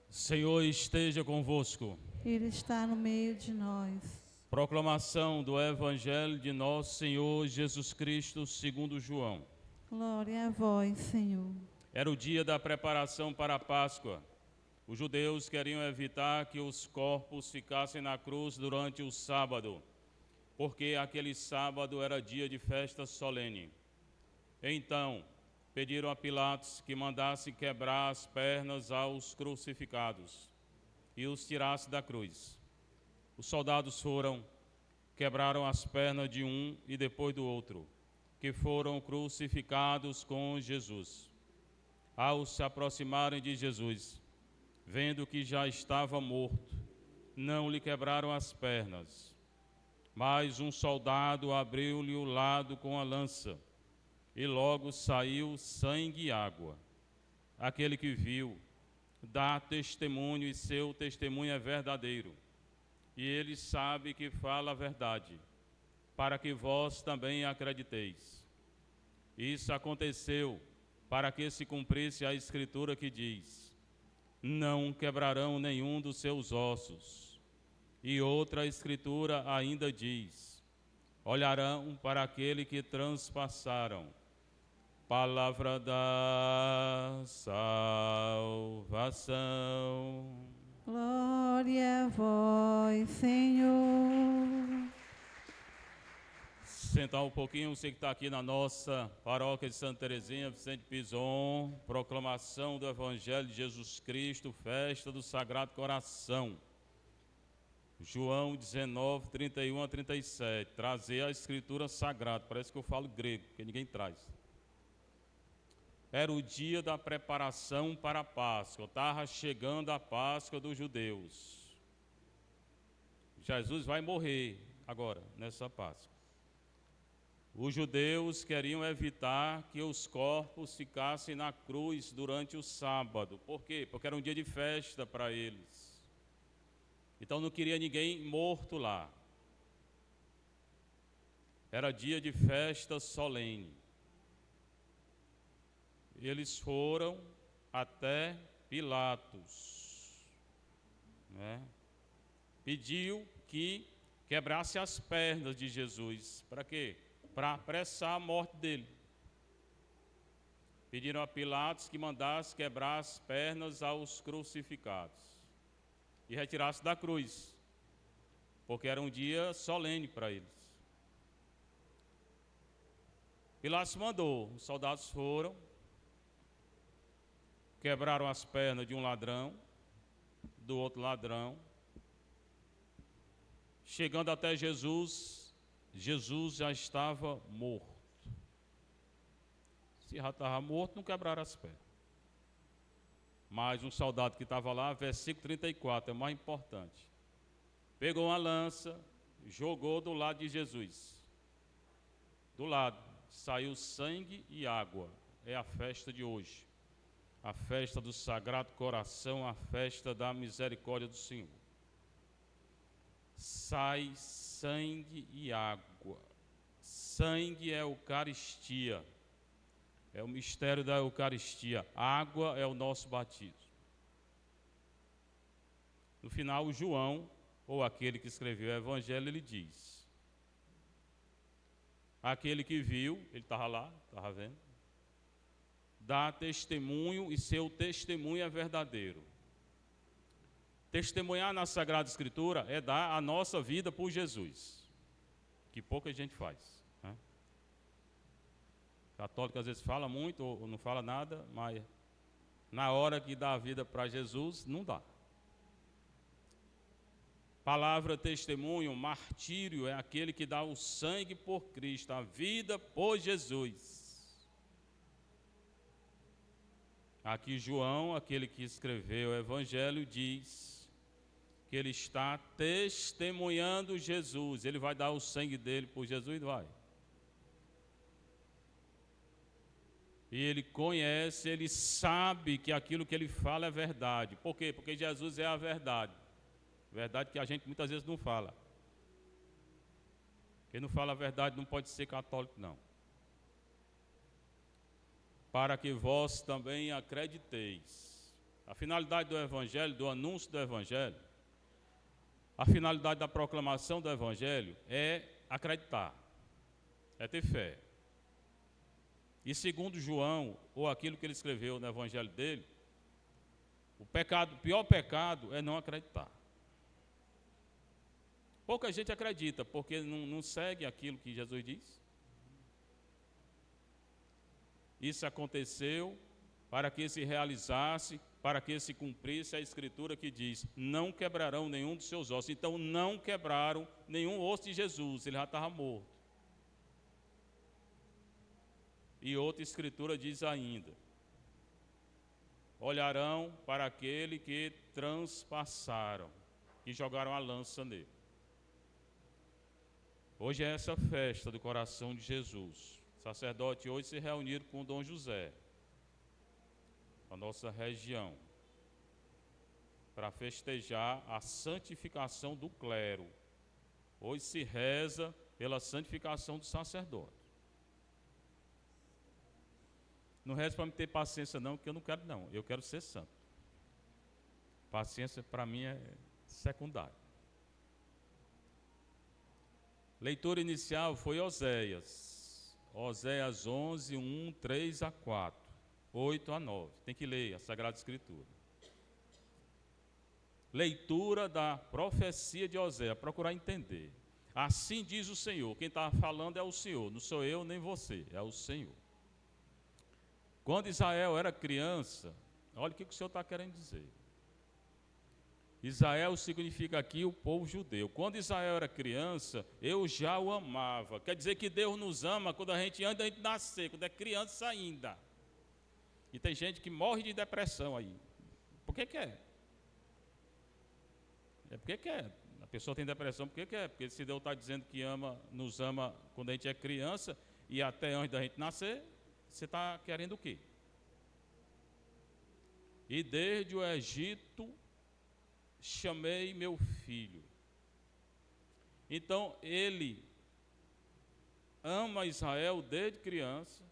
Senhor esteja convosco. Ele está no meio de nós. Proclamação do Evangelho de nosso Senhor Jesus Cristo segundo João. Glória a vós, Senhor. Era o dia da preparação para a Páscoa. Os judeus queriam evitar que os corpos ficassem na cruz durante o sábado, porque aquele sábado era dia de festa solene. Então, pediram a Pilatos que mandasse quebrar as pernas aos crucificados e os tirasse da cruz. Os soldados foram, quebraram as pernas de um e depois do outro, que foram crucificados com Jesus. Ao se aproximarem de Jesus, vendo que já estava morto, não lhe quebraram as pernas. Mas um soldado abriu-lhe o lado com a lança, e logo saiu sangue e água. Aquele que viu dá testemunho, e seu testemunho é verdadeiro. E ele sabe que fala a verdade, para que vós também acrediteis. Isso aconteceu para que se cumprisse a escritura que diz: não quebrarão nenhum dos seus ossos. E outra escritura ainda diz: olharão para aquele que transpassaram. Palavra da salvação. Glória a vós, Senhor. Sentar um pouquinho, você que está aqui na nossa paróquia de Santa Teresinha, Vicente Pison, proclamação do Evangelho de Jesus Cristo, festa do Sagrado Coração. João 19, 31 a 37, trazer a escritura sagrada, parece que eu falo grego, porque ninguém traz. Era o dia da preparação para a Páscoa, estava chegando a Páscoa dos judeus. Jesus vai morrer agora, nessa Páscoa. Os judeus queriam evitar que os corpos ficassem na cruz durante o sábado. Por quê? Porque era um dia de festa para eles. Então não queria ninguém morto lá. Era dia de festa solene. Eles foram até Pilatos, né? Pediu que quebrasse as pernas de Jesus. Para quê? Para apressar a morte dele. Pediram a Pilatos que mandasse quebrar as pernas aos crucificados e retirasse da cruz, porque era um dia solene para eles. Pilatos mandou, os soldados foram, quebraram as pernas de um ladrão, do outro ladrão. Chegando até Jesus, Jesus já estava morto. Se já estava morto, não quebraram as pernas. Mas um soldado que estava lá, versículo 34, é o mais importante. Pegou uma lança, jogou do lado de Jesus. Do lado, saiu sangue e água. É a festa de hoje. A festa do Sagrado Coração, a festa da misericórdia do Senhor. Sai sangue e água. Sangue é a Eucaristia, é o mistério da Eucaristia. Água é o nosso batismo. No final, João, ou aquele que escreveu o Evangelho, ele diz: aquele que viu, ele estava lá, estava vendo, dá testemunho, e seu testemunho é verdadeiro. Testemunhar na Sagrada Escritura é dar a nossa vida por Jesus, que pouca gente faz, né? Católico às vezes fala muito ou não fala nada, mas na hora que dá a vida para Jesus, não dá. Palavra testemunho, martírio, é aquele que dá o sangue por Cristo, a vida por Jesus. Aqui João, aquele que escreveu o Evangelho, diz que ele está testemunhando Jesus. Ele vai dar o sangue dele por Jesus? Vai. E ele conhece, ele sabe que aquilo que ele fala é verdade. Por quê? Porque Jesus é a verdade. Verdade que a gente muitas vezes não fala. Quem não fala a verdade não pode ser católico, não. Para que vós também acrediteis. A finalidade do Evangelho, do anúncio do Evangelho, a finalidade da proclamação do Evangelho é acreditar, é ter fé. E segundo João, ou aquilo que ele escreveu no Evangelho dele, o pior pecado é não acreditar. Pouca gente acredita, porque não segue aquilo que Jesus diz. Isso aconteceu para que se realizasse, para que se cumprisse a Escritura que diz: não quebrarão nenhum dos seus ossos. Então não quebraram nenhum osso de Jesus, ele já estava morto. E outra Escritura diz ainda: olharão para aquele que transpassaram, que jogaram a lança nele. Hoje é essa festa do coração de Jesus. Os sacerdotes hoje se reuniram com Dom José, a nossa região, para festejar a santificação do clero. Hoje se reza pela santificação do sacerdote. Não reza para me ter paciência não, porque eu não quero não, eu quero ser santo. Paciência para mim é secundário. Leitura inicial foi Oséias 11, 1, 3 a 4, 8 a 9. Tem que ler a Sagrada Escritura. Leitura da profecia de Oséias, procurar entender. Assim diz o Senhor, quem está falando é o Senhor, não sou eu nem você, é o Senhor. Quando Israel era criança, olha o que o Senhor está querendo dizer. Israel significa aqui o povo judeu. Quando Israel era criança, eu já o amava. Quer dizer que Deus nos ama quando a gente nascer, quando é criança ainda. E tem gente que morre de depressão aí. Por que é? É porque quer. A pessoa tem depressão porque quer. Porque se Deus está dizendo que nos ama quando a gente é criança e até antes da gente nascer, você está querendo o quê? E desde o Egito chamei meu filho. Então ele ama Israel desde criança,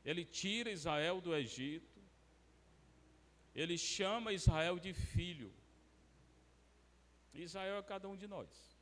ele tira Israel do Egito, ele chama Israel de filho. Israel é cada um de nós.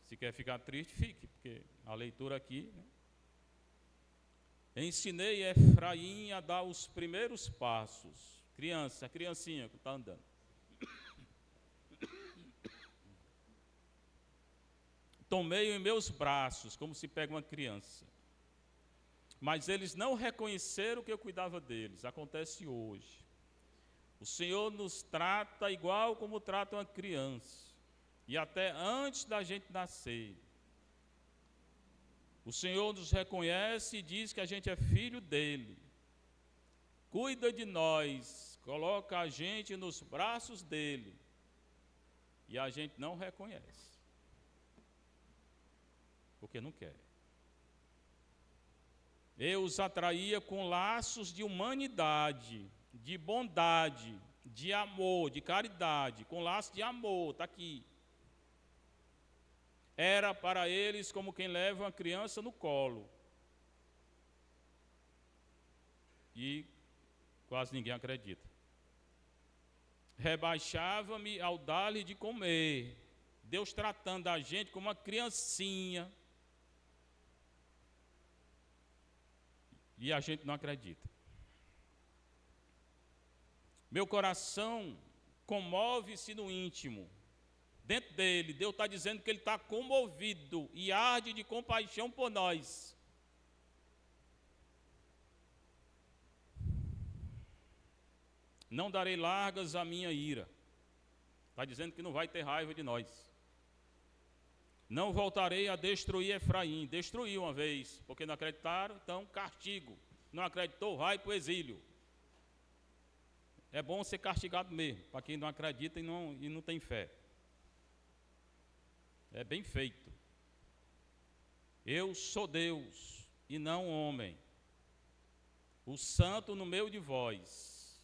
Se quer ficar triste, fique, porque a leitura aqui, né? Ensinei Efraim a dar os primeiros passos. Criança, a criancinha que está andando. Tomei-o em meus braços, como se pega uma criança. Mas eles não reconheceram que eu cuidava deles. Acontece hoje. O Senhor nos trata igual como trata uma criança. E até antes da gente nascer. O Senhor nos reconhece e diz que a gente é filho dele. Cuida de nós, coloca a gente nos braços dele. E a gente não reconhece. Porque não quer. Eu os atraía com laços de humanidade, de bondade, de amor, de caridade, com laços de amor, está aqui. Era para eles como quem leva uma criança no colo. E quase ninguém acredita. Rebaixava-me ao dar-lhe de comer. Deus tratando a gente como uma criancinha. E a gente não acredita. Meu coração comove-se no íntimo. Dentro dele, Deus está dizendo que ele está comovido e arde de compaixão por nós. Não darei largas à minha ira. Está dizendo que não vai ter raiva de nós. Não voltarei a destruir Efraim. Destruiu uma vez, porque não acreditaram, então castigo. Não acreditou, vai para o exílio. É bom ser castigado mesmo, para quem não acredita e não tem fé. É bem feito. Eu sou Deus e não homem. O santo no meio de vós,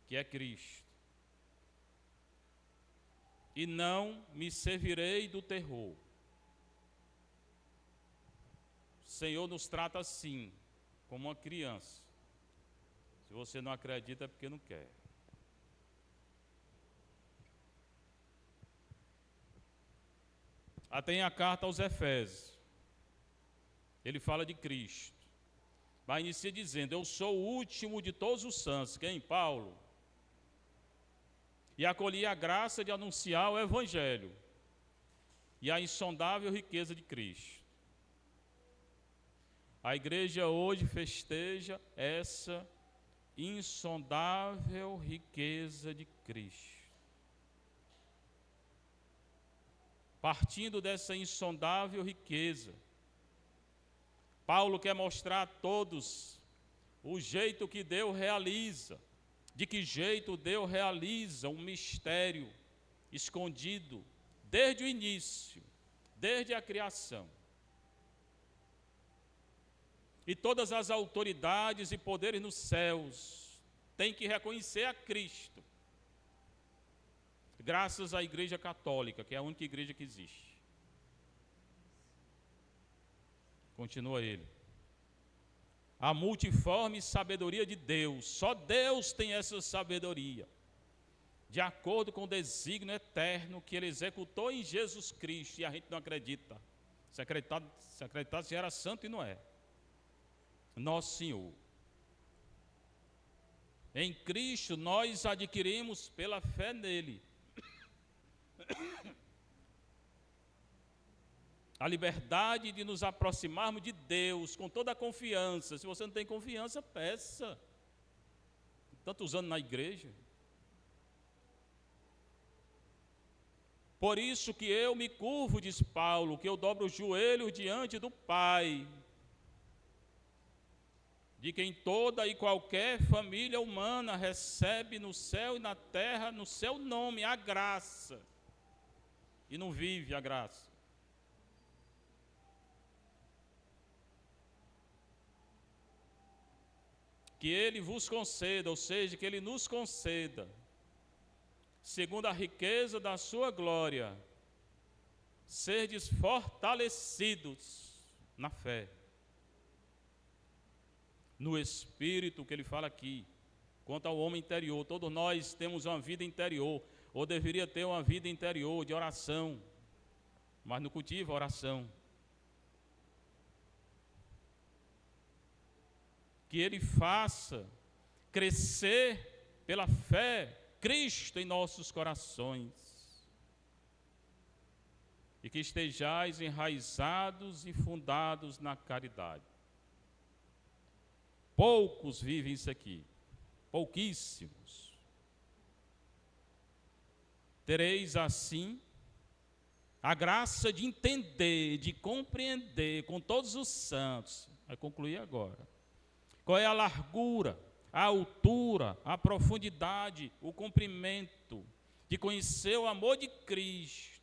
que é Cristo. E não me servirei do terror. O Senhor nos trata assim. como uma criança. Se você não acredita é porque não quer. Tem a carta aos Efésios. Ele fala de Cristo. Vai iniciar dizendo: eu sou o último de todos os santos. Quem? Paulo. E acolhi a graça de anunciar o Evangelho e a insondável riqueza de Cristo. A igreja hoje festeja essa insondável riqueza de Cristo. Partindo dessa insondável riqueza, Paulo quer mostrar a todos o jeito que Deus realiza, de que jeito Deus realiza um mistério escondido desde o início, desde a criação. E todas as autoridades e poderes nos céus têm que reconhecer a Cristo, graças à Igreja Católica, que é a única igreja que existe. Continua ele. A multiforme sabedoria de Deus, só Deus tem essa sabedoria, de acordo com o desígnio eterno que Ele executou em Jesus Cristo, e a gente não acredita. Se acreditasse, era santo e não é. Nosso Senhor. Em Cristo nós adquirimos pela fé nele a liberdade de nos aproximarmos de Deus com toda a confiança. Se você não tem confiança, peça. Tantos anos na igreja. Por isso que eu me curvo, diz Paulo, que eu dobro os joelhos diante do Pai, de quem toda e qualquer família humana recebe no céu e na terra, no seu nome, a graça, e não vive a graça. Que Ele vos conceda, ou seja, que Ele nos conceda, segundo a riqueza da sua glória, serdes fortalecidos na fé, no Espírito, que ele fala aqui, quanto ao homem interior. Todos nós temos uma vida interior, ou deveria ter uma vida interior de oração, mas não cultiva a oração. Que ele faça crescer pela fé Cristo em nossos corações, e que estejais enraizados e fundados na caridade. Poucos vivem isso aqui, pouquíssimos. Tereis assim a graça de entender, de compreender com todos os santos. Vai concluir agora. Qual é a largura, a altura, a profundidade, o comprimento, de conhecer o amor de Cristo.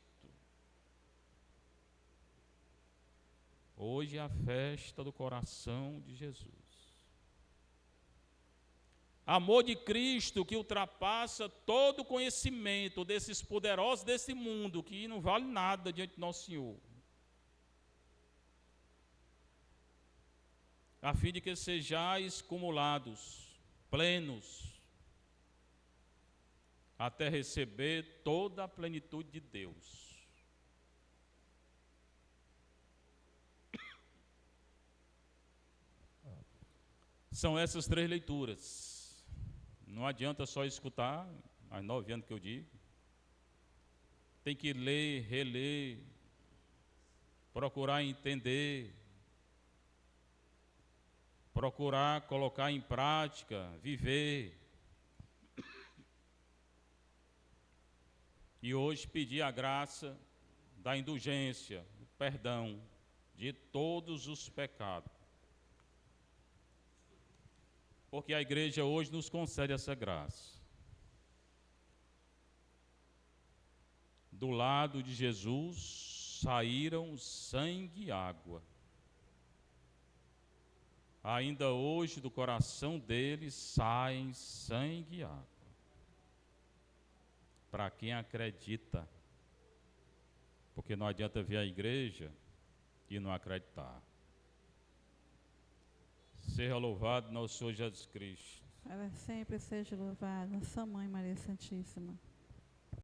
Hoje é a festa do coração de Jesus. Amor de Cristo que ultrapassa todo o conhecimento desses poderosos desse mundo, que não vale nada diante de nosso Senhor. A fim de que sejais cumulados, plenos, até receber toda a plenitude de Deus. São essas três leituras. Não adianta só escutar, há 9 anos que eu digo. Tem que ler, reler, procurar entender, procurar colocar em prática, viver. E hoje pedir a graça da indulgência, do perdão de todos os pecados. Porque a igreja hoje nos concede essa graça. Do lado de Jesus saíram sangue e água. Ainda hoje do coração dele saem sangue e água. Para quem acredita. Porque não adianta vir à igreja e não acreditar. Seja louvado nosso Senhor Jesus Cristo. Para sempre seja louvada, nossa Mãe Maria Santíssima.